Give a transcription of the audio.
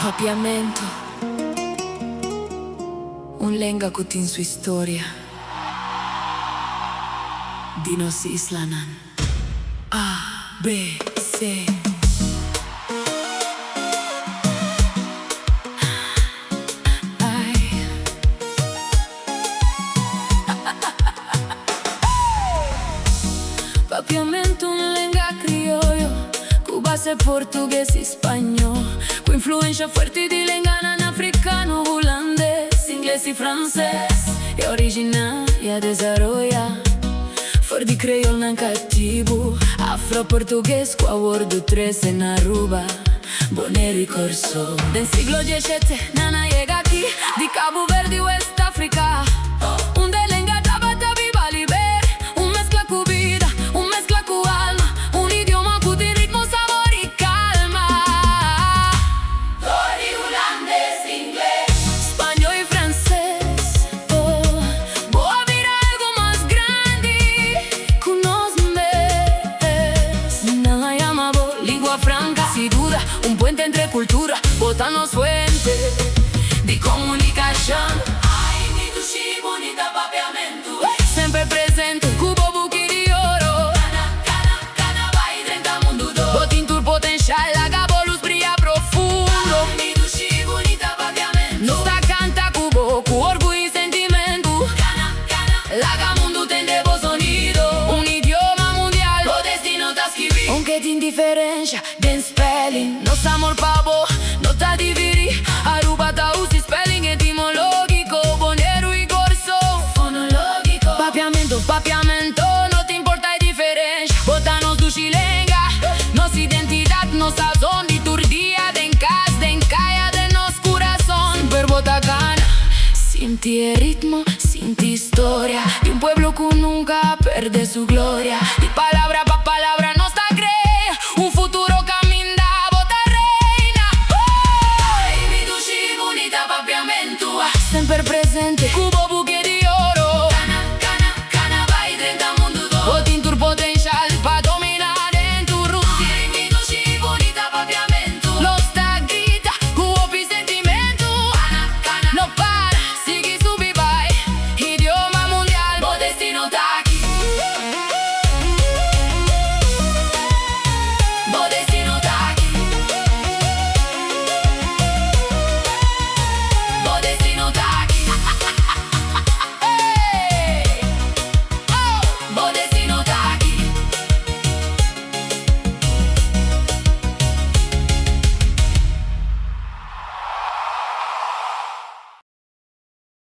Papiamento, un lenga kutin su historia Dinos Islanan A, B, C. Papiamento, un lenga criollo cu base português e espanhol, com influência forte de lenganan africano, holandês, inglês e francês. É originária desarrolla fora de creol nan cativo, afro-português com a word 13 na Aruba, Bonaire e Corso. Den siglo XVII nana llega aqui de Cabo Verde e West Africa, onde lenga tava viva liber, mezcla cu vida, mezcla cu alma, un idioma cu din ritmo, sabor y calma. Tori, holandés, inglés, español y francés. Oh, voy a ver algo más grande que unos meses. Nada llamamos lengua franca, sin duda, un puente entre cultura, botanos fuente de comunicación. Ay, mi dushi bonita papiamento, sempre presente, cubo buchi di oro. Cana, vai drenta mundo do. Botin tur potencial, la gabolus brilla profundo. Ay, mi dushi bonita papiamento, no sta canta cubo, cu orgullo y sentimiento. Cana, laga mundo tende voz sonido, un idioma mundial, lo destino ta escribir. Aunque ti indifferenza, den spelling, nos amor pavo, no ta dividi. Aruba ta usi spelling etimologico, Bonaire y Corso, fonologico. Papiamento, no te importa la diferencia, botanos dushi lenga, nos identidad, nos sazón, liturgia, den cas, den calla de nos corazón. Super botacana, sin ti el ritmo, sin ti historia, de un pueblo que nunca pierde su gloria.